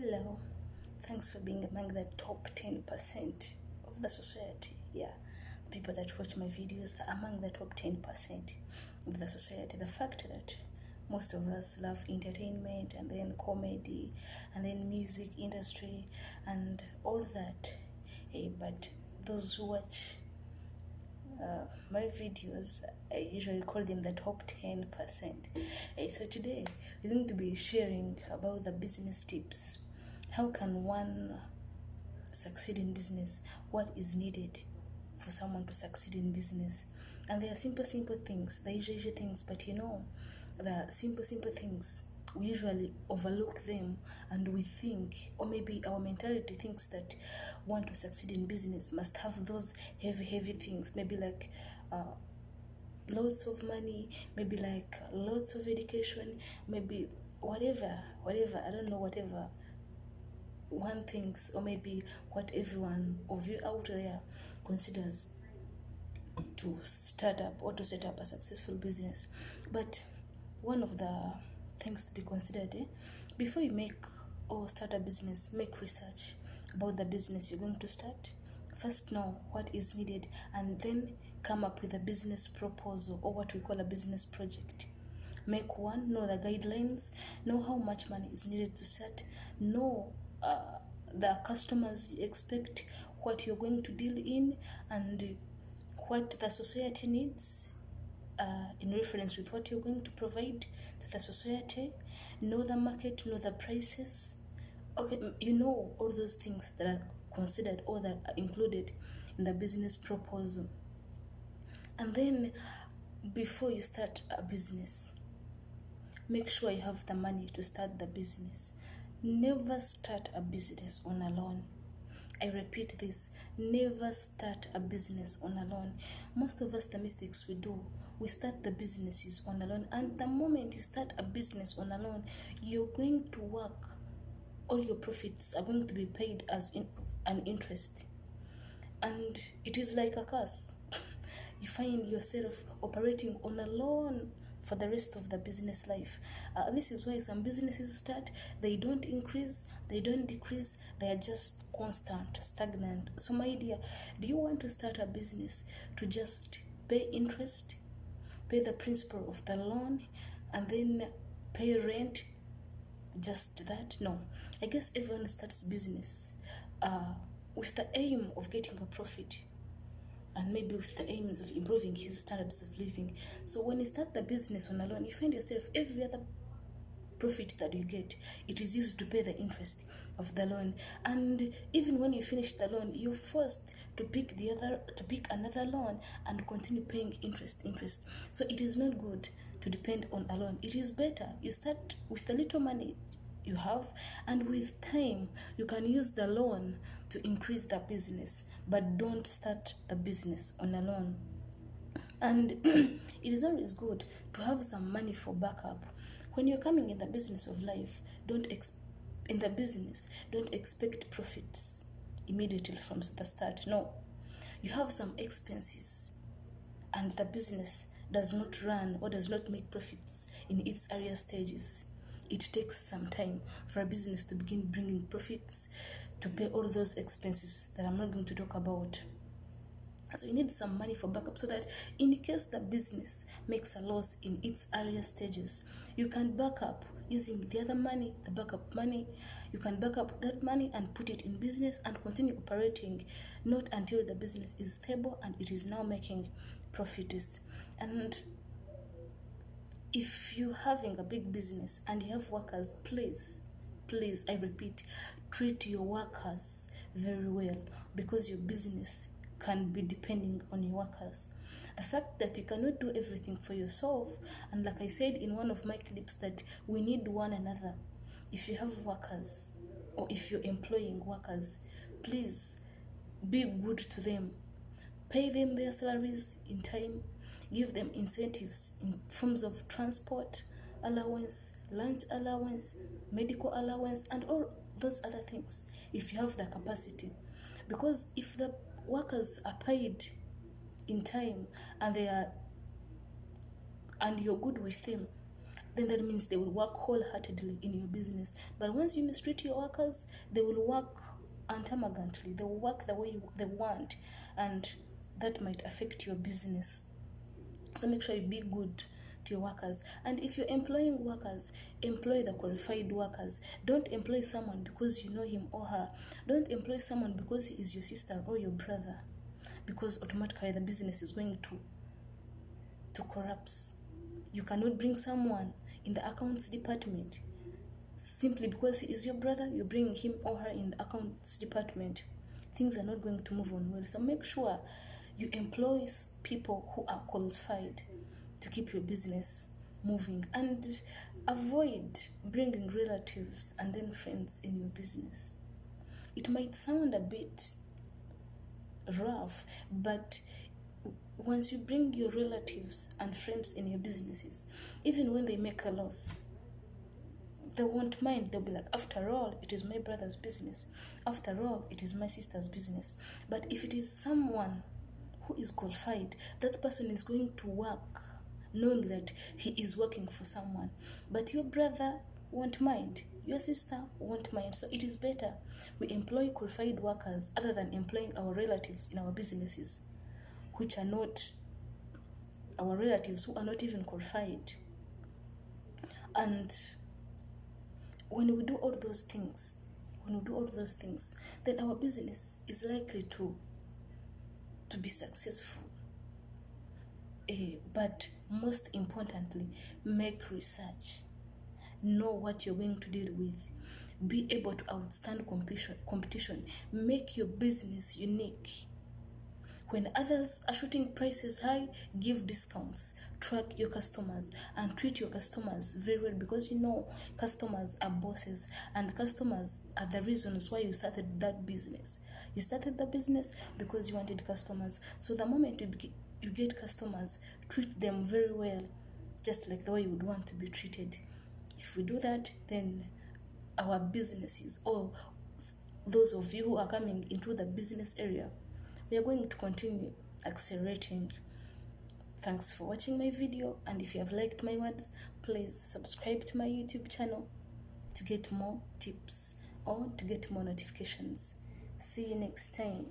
Hello, thanks for being among the top 10% of the society. Yeah, the people that watch my videos are among the top 10% of the society. The fact that most of us love entertainment and then comedy and then music industry and all that. But those who watch my videos, I usually call them the top 10%. So today we're going to be sharing about the business tips. How can one succeed in business? What is needed for someone to succeed in business? And there are simple things, the usual things, but the simple things, we usually overlook them, and we think, or maybe our mentality thinks, that one to succeed in business must have those heavy things, maybe like lots of money, maybe like lots of education, maybe whatever, I don't know, whatever one thinks, or maybe what everyone of you out there considers to start up or to set up a successful business. But one of the things to be considered, before you make or start a business, make research about the business you're going to start. First know what is needed, and then come up with a business proposal, or what we call a business project. Make one, know the guidelines, know how much money is needed to start, know the customers you expect, what you're going to deal in, and what the society needs in reference with what you're going to provide to the society. Know the market, know the prices. Okay, you know all those things that are considered or that are included in the business proposal. And then before you start a business, make sure you have the money to start the business. Never start a business on a loan. I repeat this, never start a business on a loan. Most of us, the mistakes we do, we start the businesses on a loan, and the moment you start a business on a loan, you're going to work, all your profits are going to be paid as an interest, and it is like a curse. You find yourself operating on a loan for the rest of the business life. This is why some businesses start, they don't increase, they don't decrease, they are just constant, stagnant. So my dear, do you want to start a business to just pay interest, pay the principal of the loan, and then pay rent, just that? No. I guess everyone starts business with the aim of getting a profit, and maybe with the aims of improving his standards of living. So when you start the business on a loan, you find yourself, every other profit that you get, it is used to pay the interest of the loan. And even when you finish the loan, you're forced to pick another loan and continue paying interest. So it is not good to depend on a loan. It is better you start with the little money you have, and with time you can use the loan to increase the business, but don't start the business on a loan. And it is always good to have some money for backup. When you're coming in the business of life, don't expect profits immediately from the start. No, you have some expenses, and the business does not run or does not make profits in its earlier stages. It takes some time for a business to begin bringing profits, to pay all those expenses that I'm not going to talk about. So you need some money for backup, so that in case the business makes a loss in its earlier stages, you can back up using the other money, the backup money. You can back up that money and put it in business and continue operating, not until the business is stable and it is now making profits. And if you're having a big business and you have workers, please, I repeat, treat your workers very well, because your business can be depending on your workers. The fact that you cannot do everything for yourself, and like I said in one of my clips, that we need one another. If you have workers, or if you're employing workers, please be good to them. Pay them their salaries in time. Give them incentives in forms of transport allowance, lunch allowance, medical allowance, and all those other things, if you have the capacity. Because if the workers are paid in time and you're good with them, then that means they will work wholeheartedly in your business. But once you mistreat your workers, they will work antamargantly. They will work the way they want, and that might affect your business. So make sure you be good to your workers. And if you're employing workers, employ the qualified workers. Don't employ someone because you know him or her. Don't employ someone because he is your sister or your brother, because automatically the business is going to collapse. You cannot bring someone in the accounts department simply because he is your brother. You bring him or her in the accounts department, things are not going to move on well. So make sure you employ people who are qualified to keep your business moving, and avoid bringing relatives and then friends in your business. It might sound a bit rough, but once you bring your relatives and friends in your businesses, even when they make a loss, they won't mind. They'll be like, after all, it is my brother's business. After all, it is my sister's business. But if it is someone who is qualified, that person is going to work knowing that he is working for someone. But your brother won't mind, your sister won't mind. So it is better we employ qualified workers other than employing our relatives in our businesses, which are not our relatives, who are not even qualified. And when we do all those things, then our business is likely to be successful. But most importantly, make research. Know what you're going to deal with. Be able to outstand competition. Make your business unique. When others are shooting prices high, give discounts. Track your customers and treat your customers very well, because you know customers are bosses, and customers are the reasons why you started that business. You started the business because you wanted customers. So the moment you get customers, treat them very well, just like the way you would want to be treated. If we do that, then our businesses, or those of you who are coming into the business area, we are going to continue accelerating. Thanks for watching my video, and if you have liked my words, please subscribe to my YouTube channel to get more tips or to get more notifications. See you next time.